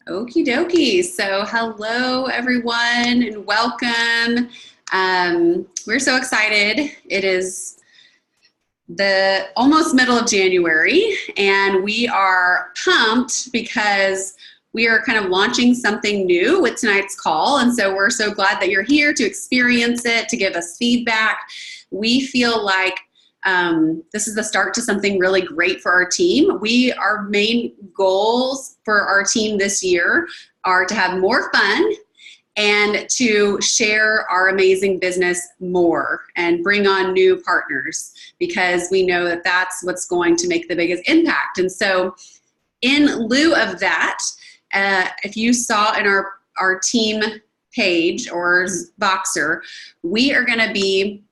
Okie dokie. So, hello everyone and welcome. We're so excited. It is the almost middle of January, and we are pumped because we are kind of launching something new with tonight's call. And so, we're so glad that you're here to experience it, to give us feedback. We feel like this is the start to something really great for our team. Our main goals for our team this year are to have more fun and to share our amazing business more and bring on new partners, because we know that that's what's going to make the biggest impact. And so in lieu of that, if you saw in our team page or Voxer, we are going to be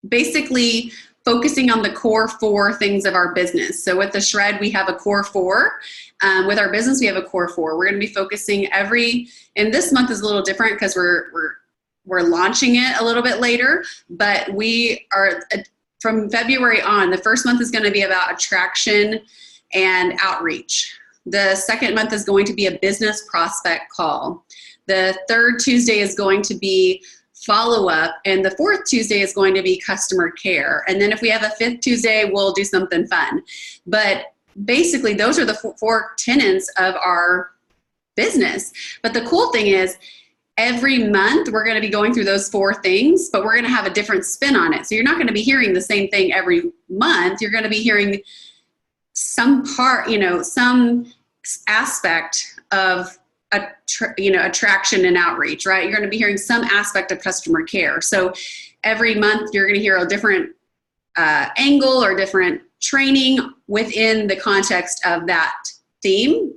basically focusing on the core four things of our business. So with the Shred, we have a core four. With our business, we have a core four. We're going to be focusing and this month is a little different because we're launching it a little bit later, but we are, from February on, the first month is going to be about attraction and outreach. The second month is going to be a business prospect call. The third Tuesday is going to be follow-up, and the fourth Tuesday is going to be customer care. And then if we have a fifth Tuesday, we'll do something fun. But basically, those are the four tenets of our business. But the cool thing is, every month we're going to be going through those four things, but we're going to have a different spin on it. So you're not going to be hearing the same thing every month. You're going to be hearing some aspect of attraction and outreach, right? You're going to be hearing some aspect of customer care. So every month you're going to hear a different angle or different training within the context of that theme.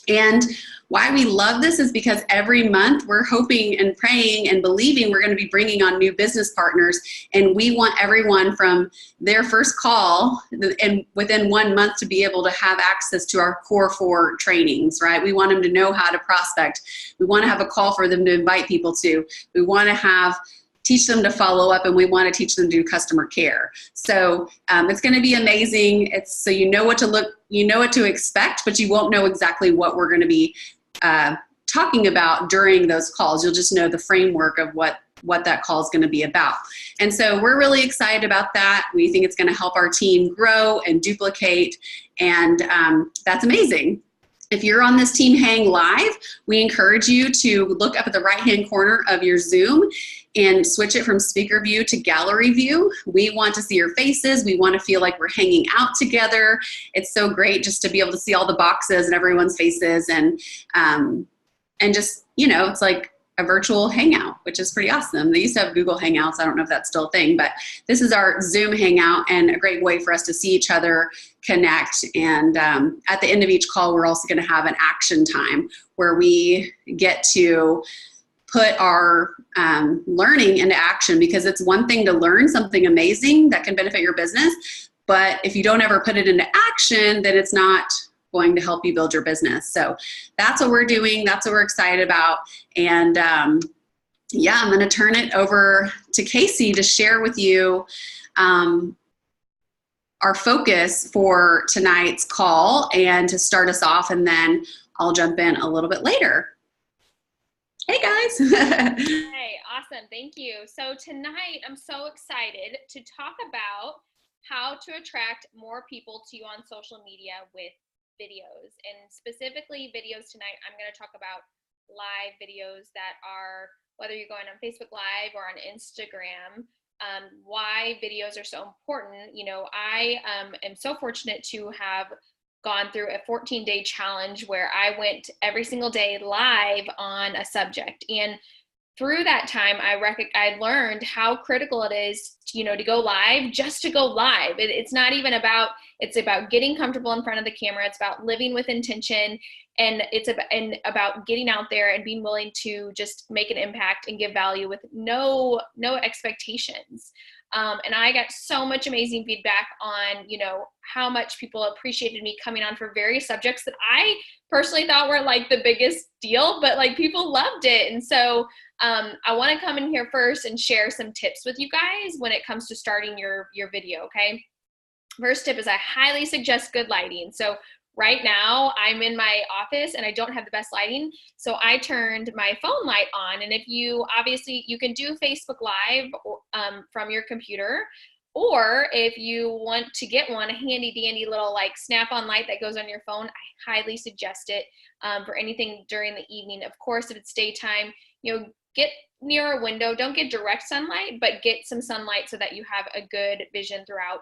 And why we love this is because every month we're hoping and praying and believing we're going to be bringing on new business partners, and we want everyone from their first call and within 1 month to be able to have access to our core four trainings, right? We want them to know how to prospect. We want to have a call for them to invite people to. We want to teach them to follow up, and we want to teach them to do customer care. So it's going to be amazing. So you know what to expect, but you won't know exactly what we're going to be talking about during those calls. You'll just know the framework of what that call is going to be about. And so we're really excited about that. We think it's going to help our team grow and duplicate, and that's amazing. If you're on this Team Hang Live, we encourage you to look up at the right-hand corner of your Zoom and switch it from speaker view to gallery view. We want to see your faces. We want to feel like we're hanging out together. It's so great just to be able to see all the boxes and everyone's faces, and just, it's like a virtual hangout, which is pretty awesome. They used to have Google Hangouts. I don't know if that's still a thing, but this is our Zoom Hangout, and a great way for us to see each other, connect. And at the end of each call, we're also going to have an action time where we get to put our learning into action, because it's one thing to learn something amazing that can benefit your business, but if you don't ever put it into action, then it's not going to help you build your business. So that's what we're doing. That's what we're excited about. And I'm going to turn it over to Casey to share with you our focus for tonight's call and to start us off, and then I'll jump in a little bit later. Hey guys. Hey, awesome. Thank you. So tonight I'm so excited to talk about how to attract more people to you on social media with videos, and specifically videos tonight. I'm going to talk about live videos that are, whether you're going on Facebook Live or on Instagram, why videos are so important. I am so fortunate to have gone through a 14-day challenge where I went every single day live on a subject. And through that time, I learned how critical it is, to go live, just to go live. It's not even it's about getting comfortable in front of the camera. It's about living with intention, and it's about getting out there and being willing to just make an impact and give value with no expectations. And I got so much amazing feedback on, how much people appreciated me coming on for various subjects that I personally thought were like the biggest deal, but like people loved it. And so I want to come in here first and share some tips with you guys when it comes to starting your video. Okay. First tip is I highly suggest good lighting. So right now I'm in my office and I don't have the best lighting. So I turned my phone light on. And if you, obviously you can do Facebook Live from your computer, or if you want to get one, a handy dandy little like snap-on light that goes on your phone, I highly suggest it for anything during the evening. Of course, if it's daytime, get near a window. Don't get direct sunlight, but get some sunlight so that you have a good vision throughout.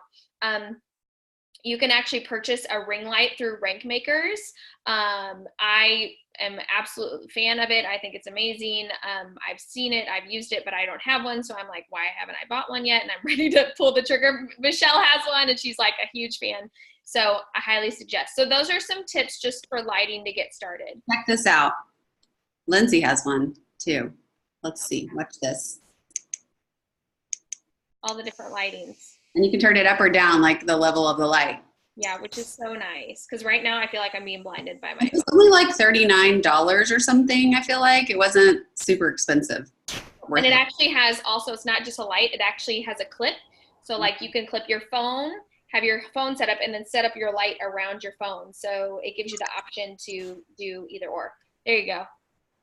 You can actually purchase a ring light through Rankmakers. I am an absolute fan of it. I think it's amazing. I've seen it, I've used it, but I don't have one. So I'm like, why haven't I bought one yet? And I'm ready to pull the trigger. Michelle has one and she's like a huge fan. So I highly suggest. So those are some tips just for lighting to get started. Check this out. Lindsay has one too. Let's see, watch this. All the different lightings. And you can turn it up or down, like the level of the light. Yeah, which is so nice. Because right now I feel like I'm being blinded by my It was only like $39 or something, I feel like. It wasn't super expensive. And it actually has also, it's not just a light, it actually has a clip. So like you can clip your phone, have your phone set up, and then set up your light around your phone. So it gives you the option to do either or. There you go.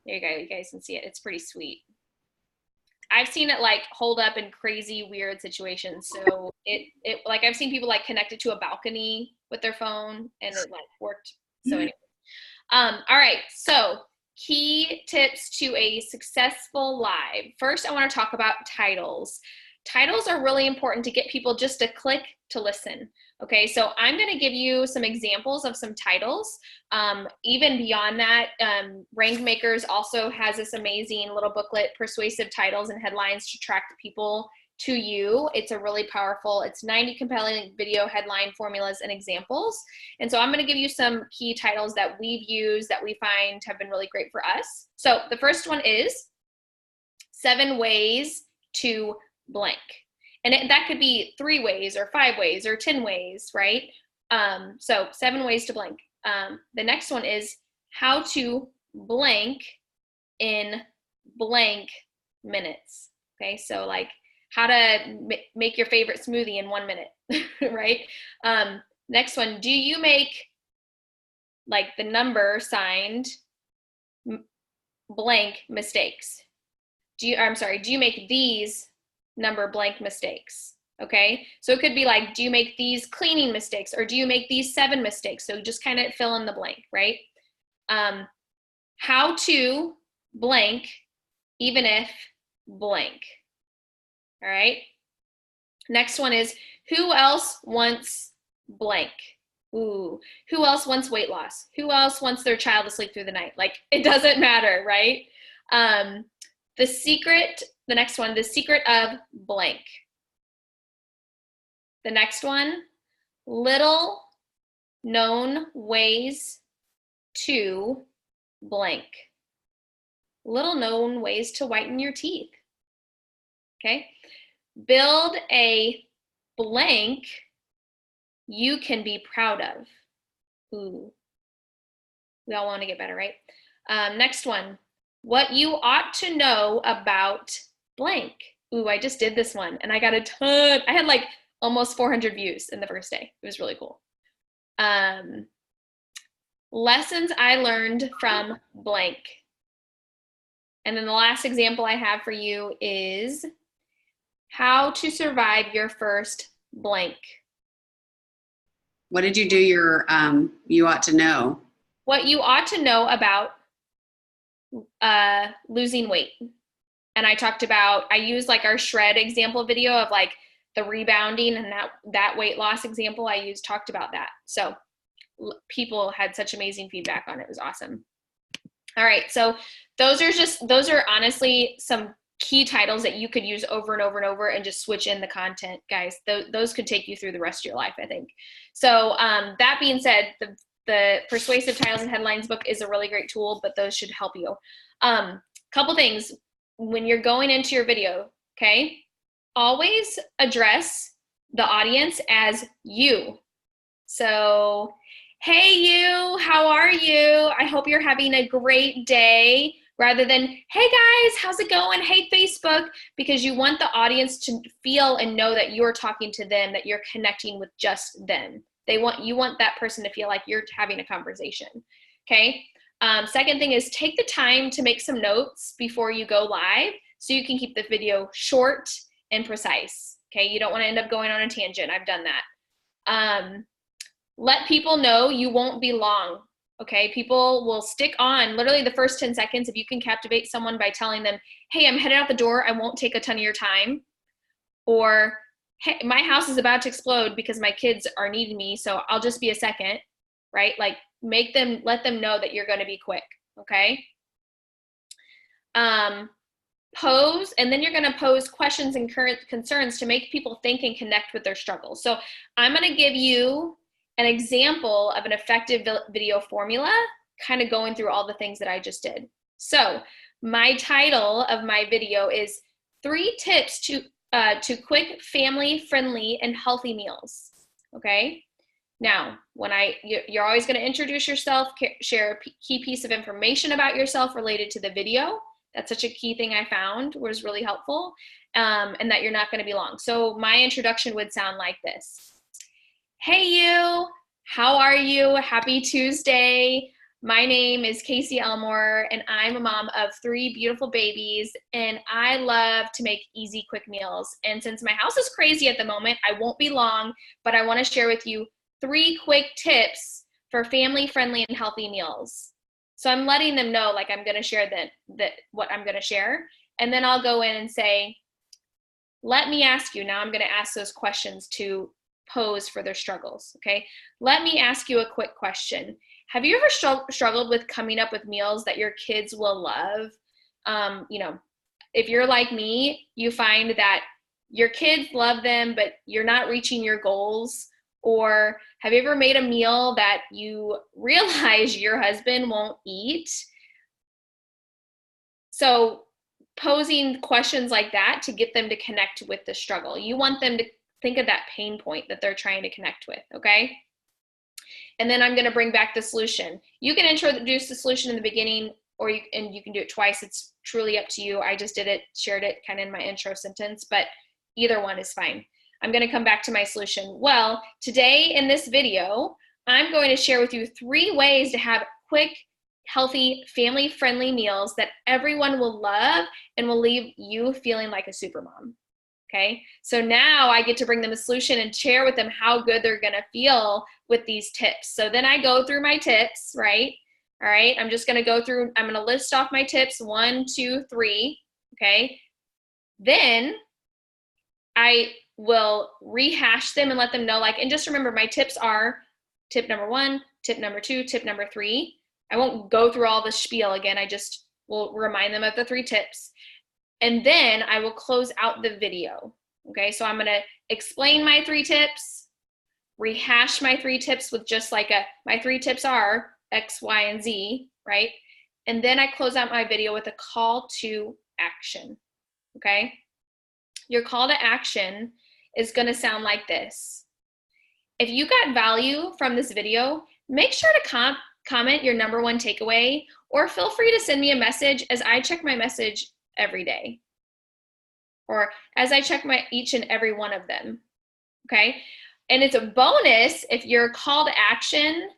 There you go. You guys can see it. It's pretty sweet. I've seen it like hold up in crazy weird situations. So it like I've seen people like connected to a balcony with their phone and it like worked. So anyway. All right. So key tips to a successful live. First, I want to talk about titles. Titles are really important to get people just to click to listen. Okay, so I'm going to give you some examples of some titles. Even beyond that, Rankmakers also has this amazing little booklet, Persuasive Titles and Headlines to Attract People to You. It's a really powerful, it's 90 compelling video headline formulas and examples. And so I'm going to give you some key titles that we've used that we find have been really great for us. So the first one is 7 Ways to Blank. And that could be 3 ways or 5 ways or 10 ways, right? So 7 ways to blank. The next one is how to blank in blank minutes. Okay, so like how to make your favorite smoothie in 1 minute, right? Next one, do you make like the number signed blank mistakes? Do you make these number blank mistakes? Okay, so it could be like, do you make these cleaning mistakes, or do you make these 7 mistakes? So just kind of fill in the blank, right? How to blank even if blank. All right, next one is who else wants blank? Ooh, who else wants weight loss? Who else wants their child to sleep through the night? Like, it doesn't matter, right? The next one, the secret of blank. The next one, little known ways to blank. Little known ways to whiten your teeth. Okay. Build a blank you can be proud of. Ooh. We all want to get better, right? Next one, what you ought to know about blank. Ooh, I just did this one and I got a ton. I had like almost 400 views in the first day. It was really cool. Lessons I learned from blank. And then the last example I have for you is how to survive your first blank. What did you do your you ought to know? What you ought to know about losing weight. And I talked about, I used like our shred example video of like the rebounding, and that weight loss example I used talked about that. So people had such amazing feedback on it. It was awesome. All right, so those are honestly some key titles that you could use over and over and over and just switch in the content, guys. Those could take you through the rest of your life, I think. So that being said, the Persuasive Titles and Headlines book is a really great tool, but those should help you. Couple things when you're going into your video, okay? Always address the audience as you. So, hey you, how are you? I hope you're having a great day, rather than, hey guys, how's it going? Hey Facebook, because you want the audience to feel and know that you're talking to them, that you're connecting with just them. You want that person to feel like you're having a conversation. Okay. Second thing is take the time to make some notes before you go live so you can keep the video short and precise. Okay. You don't want to end up going on a tangent. I've done that. Let people know you won't be long. Okay. People will stick on literally the first 10 seconds. If you can captivate someone by telling them, hey, I'm headed out the door. I won't take a ton of your time. Or, hey, my house is about to explode because my kids are needing me. So I'll just be a second, right? Like let them know that you're going to be quick. Okay. Pose, and then you're going to pose questions and current concerns to make people think and connect with their struggles. So I'm going to give you an example of an effective video formula, kind of going through all the things that I just did. So my title of my video is 3 tips to quick, family-friendly, and healthy meals. Okay. Now, you're always going to introduce yourself, share a key piece of information about yourself related to the video. That's such a key thing I found was really helpful, and that you're not going to be long. So my introduction would sound like this. Hey you, how are you? Happy Tuesday. My name is Casey Elmore, and I'm a mom of 3 beautiful babies, and I love to make easy, quick meals. And since my house is crazy at the moment, I won't be long, but I want to share with you 3 quick tips for family-friendly and healthy meals. So I'm letting them know, like, I'm going to share that what I'm going to share. And then I'll go in and say, let me ask you, now I'm going to ask those questions to pose for their struggles. Okay. Let me ask you a quick question. Have you ever struggled with coming up with meals that your kids will love? If you're like me, you find that your kids love them, but you're not reaching your goals. Or have you ever made a meal that you realize your husband won't eat? So posing questions like that to get them to connect with the struggle. You want them to think of that pain point that they're trying to connect with, okay? And then I'm going to bring back the solution. You can introduce the solution in the beginning, or you can do it twice. It's truly up to you. I just did it, shared it kind of in my intro sentence, but either one is fine. I'm going to come back to my solution. Well, today in this video, I'm going to share with you 3 ways to have quick, healthy, family-friendly meals that everyone will love and will leave you feeling like a super mom. Okay, so now I get to bring them a solution and share with them how good they're going to feel with these tips. So then I go through my tips, right? All right, I'm just going to go through, I'm going to list off my tips, 1, 2, 3. Okay, then I will rehash them and let them know, like, and just remember my tips are tip number 1, tip number 2, tip number 3. I won't go through all the spiel again. I just will remind them of the 3 tips. And then I will close out the video. Okay, so I'm going to explain my 3 tips, rehash my 3 tips with just like my 3 tips are X, Y, and Z, right? And then I close out my video with a call to action. Okay, your call to action is going to sound like this. If you got value from this video, make sure to comment your number 1 takeaway, or feel free to send me a message, as I check my message every day, or as I check each and every one of them. Okay. And it's a bonus if your call to action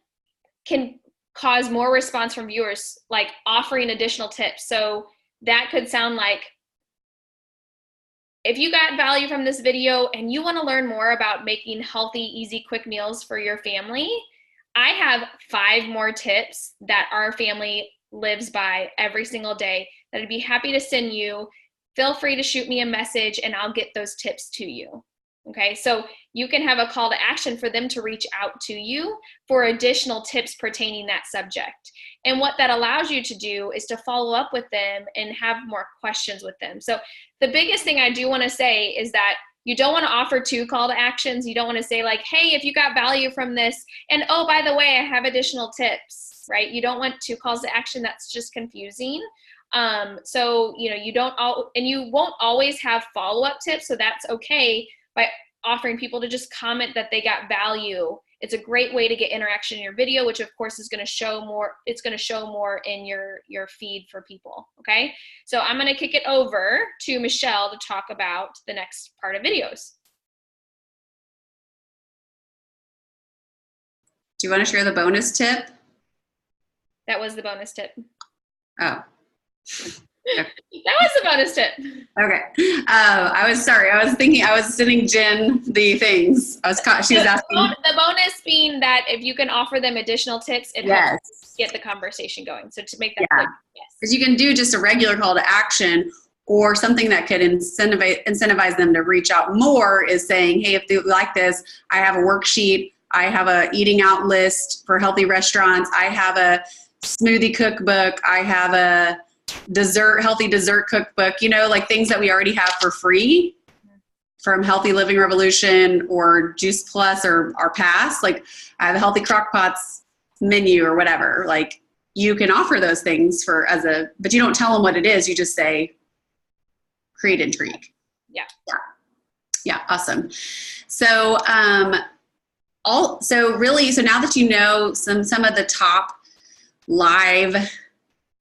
can cause more response from viewers, like offering additional tips. So that could sound like, if you got value from this video and you want to learn more about making healthy, easy, quick meals for your family, I have 5 more tips that our family lives by every single day that I'd be happy to send you. Feel free to shoot me a message and I'll get those tips to you. Okay, so you can have a call to action for them to reach out to you for additional tips pertaining that subject. And what that allows you to do is to follow up with them and have more questions with them. So the biggest thing I do want to say is that you don't want to offer 2 call to actions. You don't want to say like, hey, if you got value from this, and oh, by the way, I have additional tips, right? You don't want 2 calls to action. That's just confusing. So, you won't always have follow-up tips. So that's okay by offering people to just comment that they got value. It's a great way to get interaction in your video, which of course is going to show more. It's going to show more in your feed for people. Okay. So I'm going to kick it over to Michelle to talk about the next part of videos. Do you want to share the bonus tip? That was the bonus tip. Oh. That was the bonus tip. Okay. I was sorry. I was thinking, I was sending Jen the things. She was asking. The bonus being that if you can offer them additional tips, it helps get the conversation going. So to make that clear, yes. Because you can do just a regular call to action, or something that could incentivize them to reach out more is saying, hey, if you like this, I have a worksheet. I have a eating out list for healthy restaurants. I have a smoothie cookbook. I have a healthy dessert cookbook, like things that we already have for free from Healthy Living Revolution or Juice Plus or our past. Like I have a Healthy Crockpots menu or whatever. Like you can offer those things but you don't tell them what it is. You just say, create intrigue. Yeah. Awesome. So, so now that you know some of the top live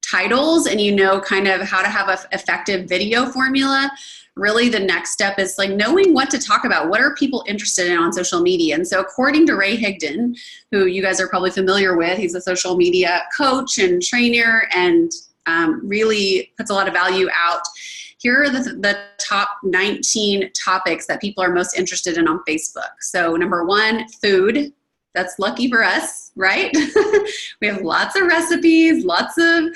titles and you know kind of how to have an effective video formula, really the next step is like knowing what to talk about. What are people interested in on social media? And so according to Ray Higdon, who you guys are probably familiar with, he's a social media coach and trainer and really puts a lot of value out. Here are the top 19 topics that people are most interested in on Facebook. So number 1, food. That's lucky for us, right? We have lots of recipes, lots of,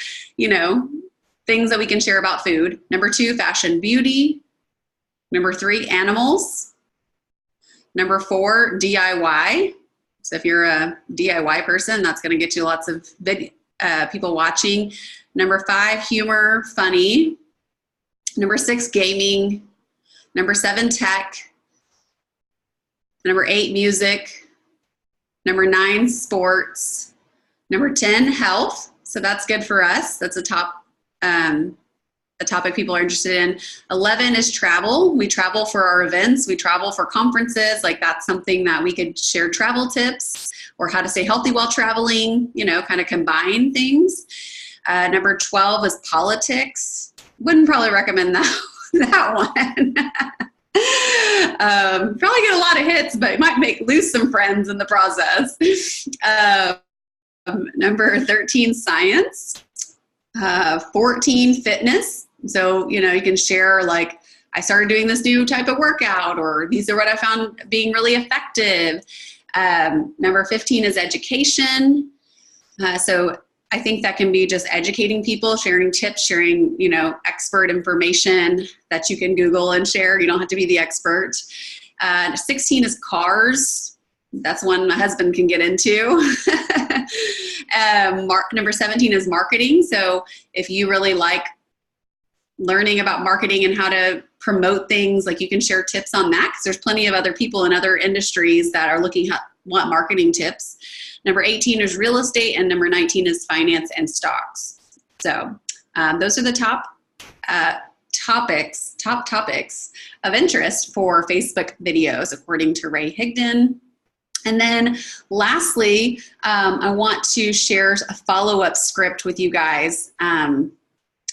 things that we can share about food. Number 2, fashion, beauty. Number 3, animals. Number 4, DIY. So if you're a DIY person, that's going to get you lots of people watching. Number 5, humor, funny. Number 6, gaming. Number 7, tech. Number 8, music. Number 9, sports. Number 10, health. So that's good for us. That's a topic people are interested in. 11 is travel. We travel for our events. We travel for conferences. Like that's something that we could share travel tips or how to stay healthy while traveling, kind of combine things. Number 12 is politics. Wouldn't probably recommend that one. Probably get a lot of hits, but it might lose some friends in the process. Number 13, science. 14, fitness. So, you can share like, I started doing this new type of workout, or these are what I found being really effective. Number 15 is education. So I think that can be just educating people, sharing tips, sharing, expert information that you can Google and share. You don't have to be the expert. 16 is cars. That's one my husband can get into. Number 17 is marketing. So if you really like learning about marketing and how to promote things, like you can share tips on that because there's plenty of other people in other industries that are want marketing tips. Number 18 is real estate, and number 19 is finance and stocks. So those are the top topics of interest for Facebook videos, according to Ray Higdon. And then lastly, I want to share a follow-up script with you guys. And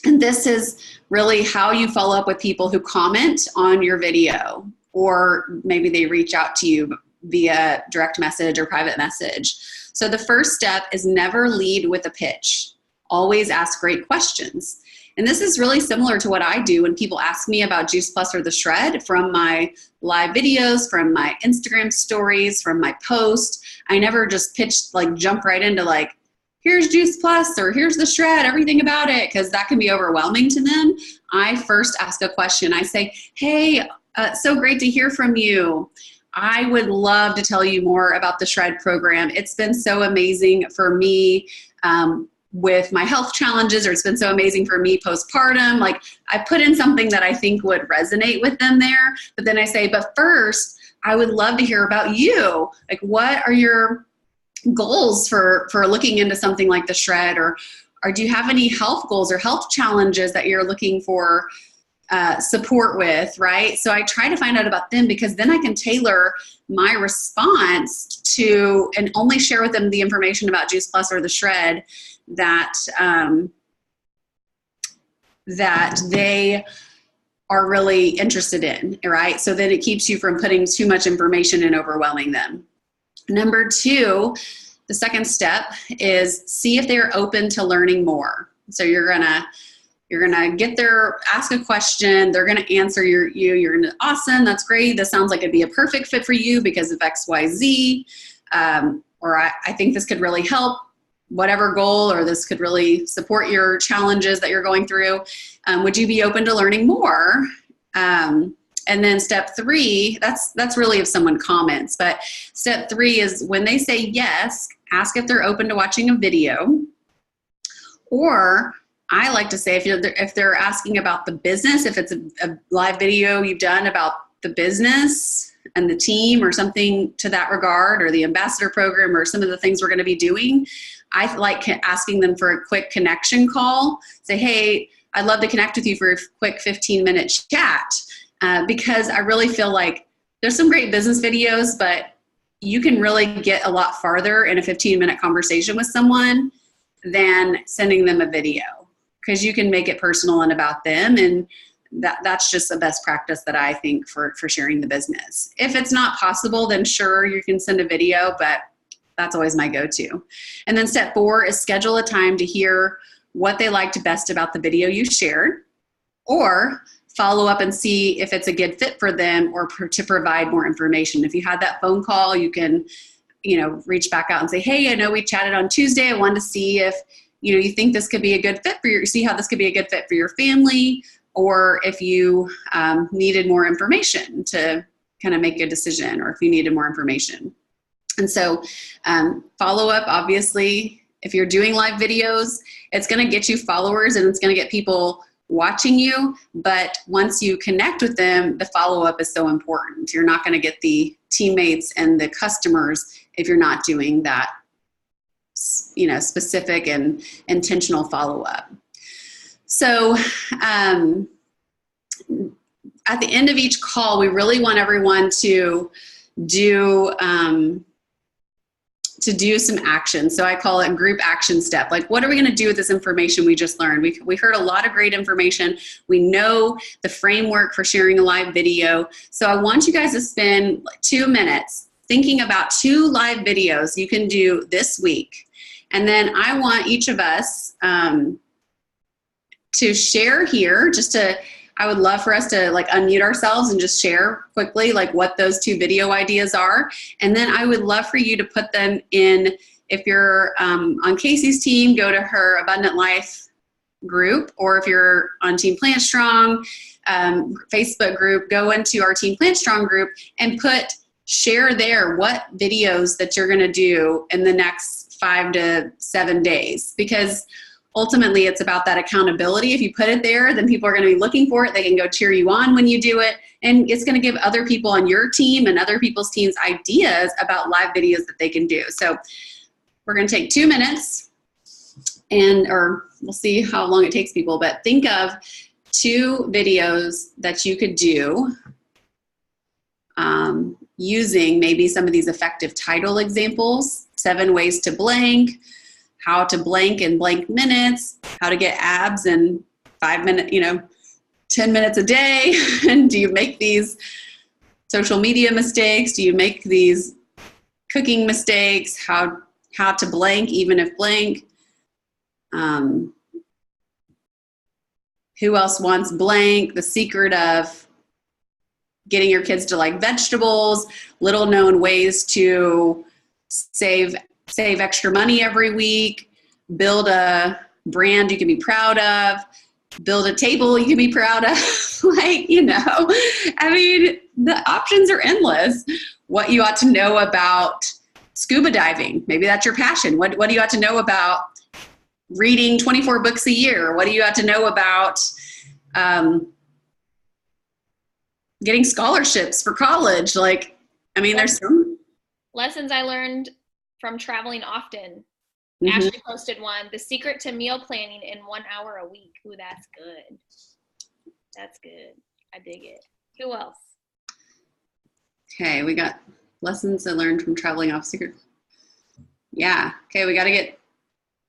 this is really how you follow up with people who comment on your video, or maybe they reach out to you via direct message or private message. So the first step is never lead with a pitch. Always ask great questions. And this is really similar to what I do when people ask me about Juice Plus or the Shred from my live videos, from my Instagram stories, from my post. I never just jump right into like, here's Juice Plus or here's the Shred, everything about it, because that can be overwhelming to them. I first ask a question. I say, hey, so great to hear from you. I would love to tell you more about the Shred program. It's been so amazing for me with my health challenges, or it's been so amazing for me postpartum. Like I put in something that I think would resonate with them there. But then I say, but first, I would love to hear about you. Like what are your goals for looking into something like the Shred, or do you have any health goals or health challenges that you're looking for support with, right? So I try to find out about them, because then I can tailor my response to and only share with them the information about Juice Plus or the Shred that that they are really interested in, right? So then it keeps you from putting too much information and overwhelming them. Number 2 the second step is see if they're open to learning more. So you're gonna get there, ask a question, they're gonna answer you're gonna, awesome, that's great, this sounds like it'd be a perfect fit for you because of XYZ, or I think this could really help whatever goal, or this could really support your challenges that you're going through. Would you be open to learning more? And then step 3, that's really if someone comments, but step 3 is when they say yes, ask if they're open to watching a video. Or I like to say if they're asking about the business, if it's a live video you've done about the business and the team or something to that regard, or the ambassador program or some of the things we're going to be doing, I like asking them for a quick connection call. Say, hey, I'd love to connect with you for a quick 15-minute chat, because I really feel like there's some great business videos, but you can really get a lot farther in a 15-minute conversation with someone than sending them a video, because you can make it personal and about them, and that's just the best practice that I think for sharing the business. If it's not possible, then sure, you can send a video, but that's always my go-to. And then step 4 is schedule a time to hear what they liked best about the video you shared, or follow up and see if it's a good fit for them, or to provide more information. If you had that phone call, you can, reach back out and say, hey, I know we chatted on Tuesday. I wanted to see if, you think this could be a good fit see how this could be a good fit for your family, or if you needed more information to kind of make a decision, or if you needed more information. And so follow up, obviously, if you're doing live videos, it's going to get you followers and it's going to get people watching you. But once you connect with them, the follow-up is so important. You're not going to get the teammates and the customers if you're not doing that, specific and intentional follow-up. So at the end of each call, we really want everyone to do some action. So I call it group action step. Like, what are we going to do with this information we just learned? We heard a lot of great information. We know the framework for sharing a live video. So I want you guys to spend 2 minutes thinking about 2 live videos you can do this week. And then I want each of us to share here, I would love for us to unmute ourselves and just share quickly what those 2 video ideas are. And then I would love for you to put them in, if you're on Casey's team, go to her Abundant Life group, or if you're on Team Plant Strong Facebook group, go into our Team Plant Strong group and share there what videos that you're going to do in the next 5 to 7 days, because ultimately it's about that accountability. If you put it there, then people are going to be looking for it. They can go cheer you on when you do it. And it's going to give other people on your team and other people's teams ideas about live videos that they can do. So we're going to take 2 minutes, or we'll see how long it takes people, but think of 2 videos that you could do using maybe some of these effective title examples: 7 ways to blank, how to blank in blank minutes, how to get abs in 5 minutes, 10 minutes a day. And do you make these social media mistakes? Do you make these cooking mistakes? How to blank even if blank? Who else wants blank? The secret of getting your kids to like vegetables, little known ways to save extra money every week, build a brand you can be proud of, build a table you can be proud of. The options are endless. What you ought to know about scuba diving. Maybe that's your passion. What do you ought to know about reading 24 books a year? What do you ought to know about getting scholarships for college? There's some lessons I learned from traveling often. Mm-hmm. Ashley posted one: the secret to meal planning in 1 hour a week. Ooh, that's good. That's good. I dig it. Who else? Okay, we got lessons I learned from traveling off secret. Yeah. Okay, we got to get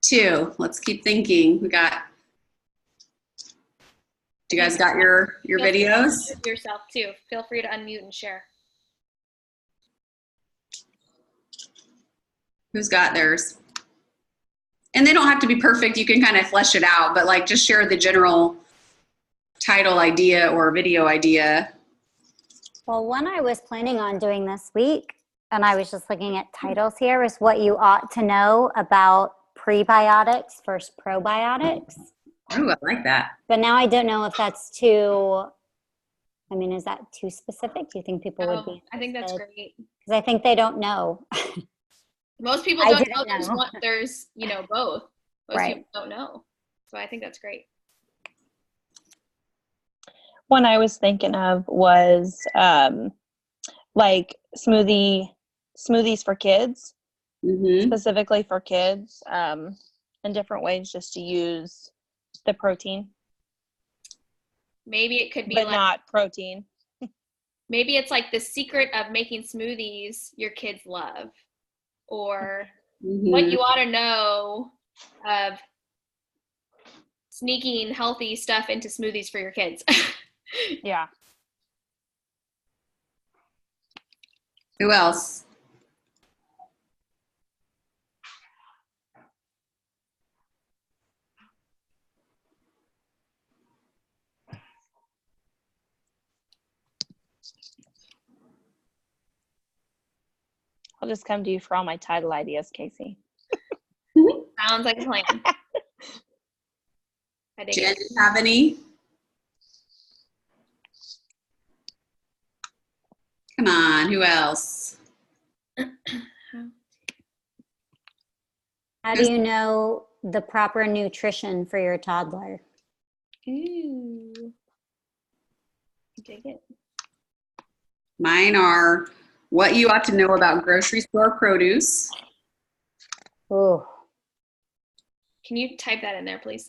2. Let's keep thinking. Do you guys got your videos? Yourself too. Feel free to unmute and share. Who's got theirs? And they don't have to be perfect. You can kind of flesh it out, but like just share the general title idea or video idea. Well, one I was planning on doing this week, and I was just looking at titles here, is what you ought to know about prebiotics versus probiotics. Oh, I like that. But now I don't know if that's too, I mean, is that too specific? Do you think people would be? I think that's great. Because I think they don't know. Most people don't know there's both. Most people don't know. So I think that's great. One I was thinking of was like smoothies for kids, specifically for kids, and different ways just to use the protein. Maybe it could be but not protein. Maybe it's like the secret of making smoothies your kids love, or what you ought to know of sneaking healthy stuff into smoothies for your kids. Yeah. Who else? I'll just come to you for all my title ideas, Casey. Sounds like a plan. Jen, do you have any? Come on, who else? How do you know the proper nutrition for your toddler? Ooh. Dig it. Mine are what you ought to know about grocery store produce. Ooh. Can you type that in there, please?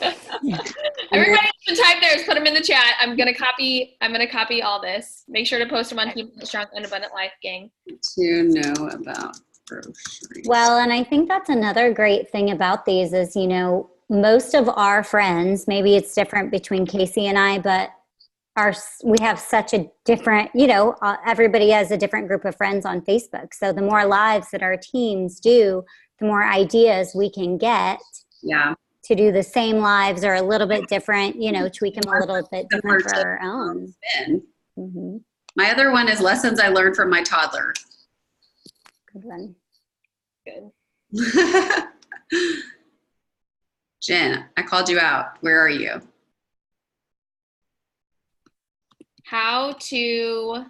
Everybody can type theirs. Put them in the chat. I'm gonna copy all this. Make sure to post them on Team Strong and Abundant Life, gang. To know about groceries. Well, and I think that's another great thing about these is, most of our friends, maybe it's different between Casey and I, but we have such a different, everybody has a different group of friends on Facebook. So the more lives that our teams do, the more ideas we can get to do the same lives or a little bit different, tweak them a little bit different for our own. Mm-hmm. My other one is lessons I learned from my toddler. Good one. Good. Jen, I called you out. Where are you? How to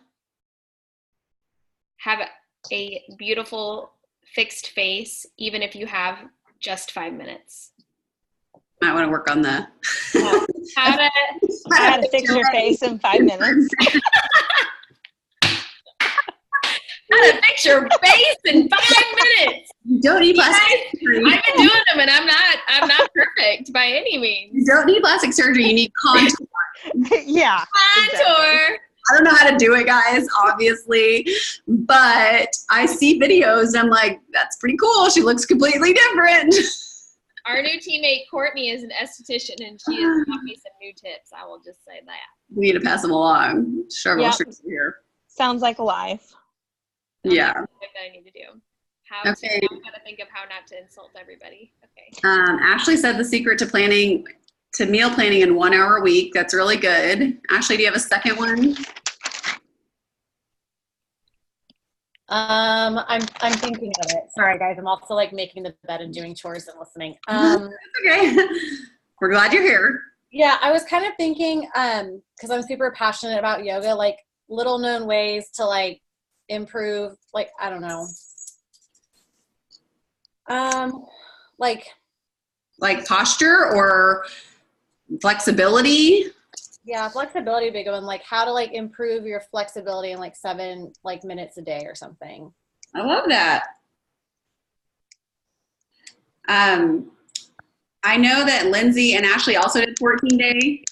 have a beautiful fixed face, even if you have just 5 minutes. Might want to work on the how to fix your face in 5 minutes. How to fix your face in 5 minutes. You don't need plastic surgery. I've been doing them, and I'm not perfect by any means. You don't need plastic surgery. You need contour. Yeah. Contour. Exactly. I don't know how to do it, guys, obviously, but I see videos and I'm like, that's pretty cool. She looks completely different. Our new teammate, Courtney, is an esthetician, and she has taught me some new tips. I will just say that. We need to pass them along. Several here. Sounds like a life. Yeah. That I need to do. I'm gonna think of how not to insult everybody. Okay. Ashley said the secret to meal planning in 1 hour a week. That's really good. Ashley, do you have a second one? I'm thinking of it. Sorry, guys. I'm also like making the bed and doing chores and listening. Okay. We're glad you're here. Yeah, I was kind of thinking, because I'm super passionate about yoga, like little known ways to like improve, like, I don't know. Like posture or flexibility. Yeah, flexibility would be a good one. Like how to like improve your flexibility in like 7 minutes a day or something. I love that. I know that Lindsay and Ashley also did 14-day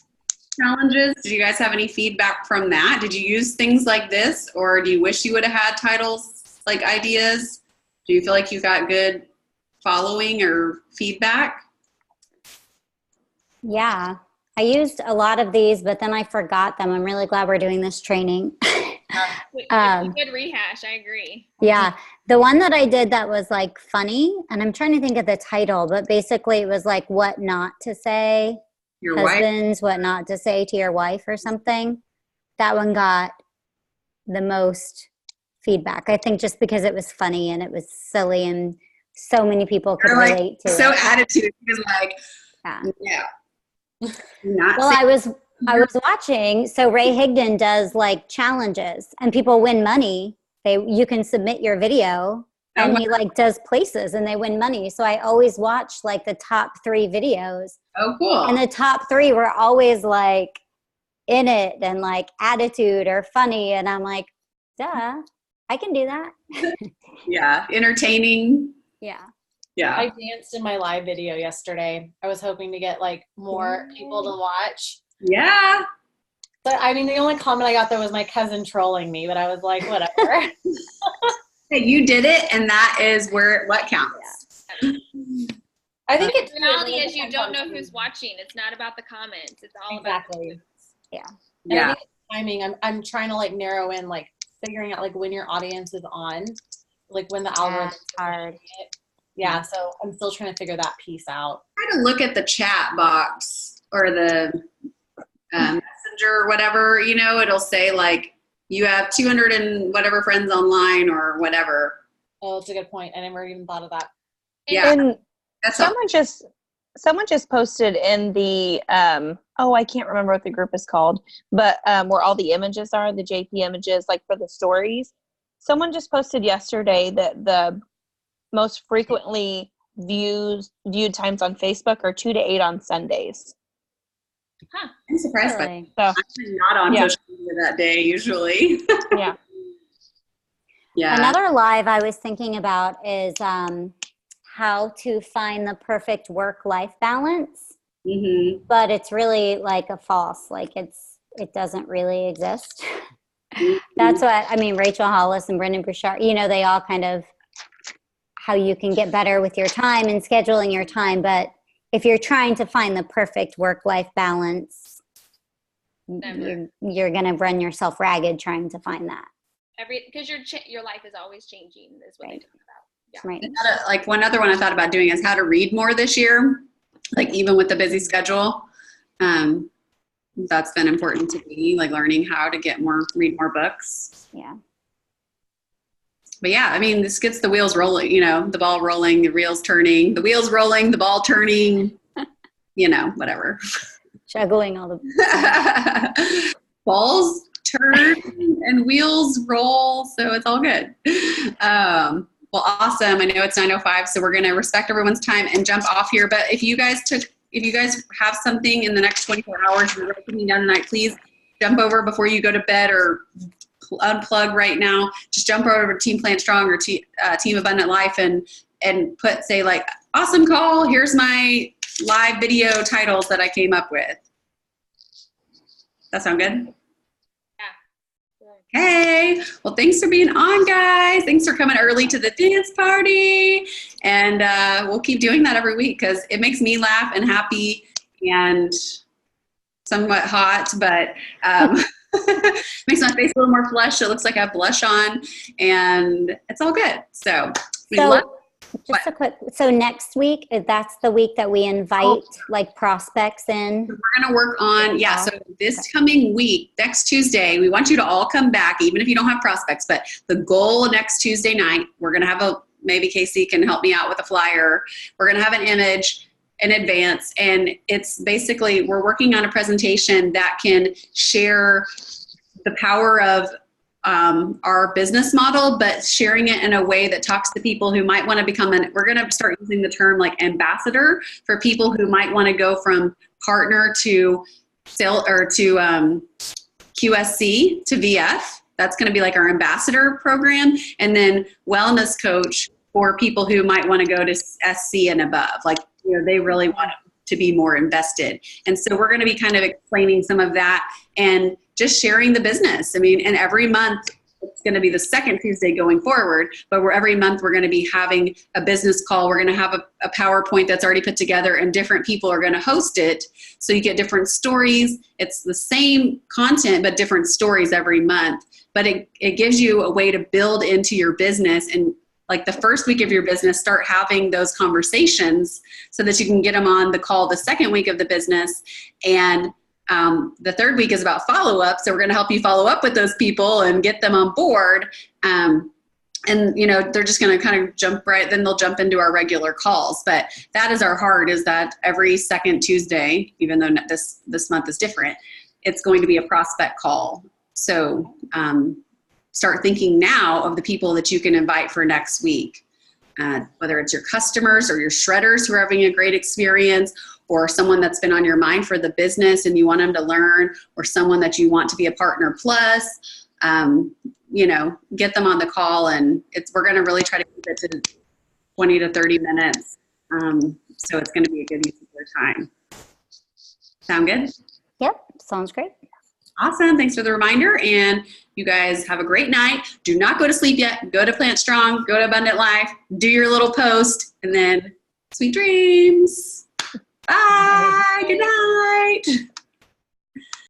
challenges. Did you guys have any feedback from that? Did you use things like this, or do you wish you would have had titles like ideas? Do you feel like you got good following or feedback? Yeah, I used a lot of these, but then I forgot them. I'm really glad we're doing this training. Good rehash. I agree. Yeah. The one that I did that was like funny, and I'm trying to think of the title, but basically it was like what not to say. Your wife. Husbands, what not to say to your wife or something. That one got the most feedback. I think just because it was funny and it was silly and so many people could You're relate to so it. attitude is like, Yeah. Not Well, saying- I was watching. So Ray Higdon does like challenges, and people win money. You can submit your video, and he like does places, and they win money. So I always watch like the top 3 videos, oh, cool. and the top 3 were always like in it and like attitude or funny, and I'm like, duh, I can do that. Yeah, entertaining. Yeah. Yeah. I danced in my live video yesterday. I was hoping to get like more people to watch. Yeah. But I mean, the only comment I got there was my cousin trolling me, but I was like, whatever. Hey, you did it, and that is what counts. I think The reality is you don't know who's watching. It's not about the comments. It's all exactly. Yeah. And I think it's timing. I'm trying to like narrow in like figuring out like when your audience is on, like when the algorithm. It's hard. Yeah, so I'm still trying to figure that piece out. Try to look at the chat box or the messenger or whatever, it'll say like you have 200 and whatever friends online or whatever. Oh, that's a good point. I never even thought of that. Yeah. And That's someone just posted in the I can't remember what the group is called, but where all the images are, the JP images, like for the stories. Someone just posted yesterday that the most frequently viewed times on Facebook are 2 to 8 on Sundays. I'm surprised by Really? I'm not on social media that day usually. Yeah. Yeah. Another live I was thinking about is how to find the perfect work-life balance. Mm-hmm. But it's really like a false, like it doesn't really exist. That's what I mean. Rachel Hollis and Brendan Burchard, they all kind of how you can get better with your time and scheduling your time. But if you're trying to find the perfect work-life balance, you're going to run yourself ragged trying to find that. Because your life is always changing is what they talk about. Yeah. Right. Like one other one I thought about doing is how to read more this year, like even with the busy schedule. That's been important to me, like learning how to read more books. Yeah. But yeah, I mean, this gets the wheels rolling, the ball rolling, the reels turning, the wheels rolling, the ball turning, whatever. Juggling all the balls turn and wheels roll, so it's all good. Well, awesome. I know it's 9:05, so we're going to respect everyone's time and jump off here. But if you guys have something in the next 24 hours you're writing down tonight, please jump over before you go to bed or unplug right now. Just jump over to Team Plant Strong or Team Abundant Life and say like, awesome call. Here's my live video titles that I came up with. That sound good? Hey, well, thanks for being on, guys. Thanks for coming early to the dance party. And we'll keep doing that every week because it makes me laugh and happy and somewhat hot, but makes my face a little more flushed. It looks like I have blush on, and it's all good. So so next week, that's the week that we invite like prospects in. We're going to work on, so this coming week, next Tuesday, we want you to all come back, even if you don't have prospects, but the goal next Tuesday night, we're going to have maybe Casey can help me out with a flyer. We're going to have an image in advance, and it's basically, we're working on a presentation that can share the power of our business model, but sharing it in a way that talks to people who might want to become we're going to start using the term like ambassador for people who might want to go from partner to sale or to QSC to VF. That's going to be like our ambassador program. And then wellness coach for people who might want to go to SC and above. Like, they really want to be more invested. And so we're going to be kind of explaining some of that and just sharing the business. I mean, and every month it's going to be the second Tuesday going forward, but every month we're going to be having a business call. We're going to have a PowerPoint that's already put together and different people are going to host it. So you get different stories. It's the same content, but different stories every month but it gives you a way to build into your business. And like the first week of your business, start having those conversations so that you can get them on the call the second week of the business. And the third week is about follow-up. So we're going to help you follow up with those people and get them on board. And, you know, they're just going to kind of then they'll jump into our regular calls. But that is our heart, is that every second Tuesday, even though this month is different, it's going to be a prospect call. So start thinking now of the people that you can invite for next week, whether it's your customers or your shredders who are having a great experience, or someone that's been on your mind for the business and you want them to learn, or someone that you want to be a partner plus. You know, get them on the call, and we're going to really try to keep it to 20 to 30 minutes. So it's going to be a good use of your time. Sound good? Yep, sounds great. Awesome. Thanks for the reminder. And you guys have a great night. Do not go to sleep yet. Go to Plant Strong, go to Abundant Life, do your little post, and then sweet dreams.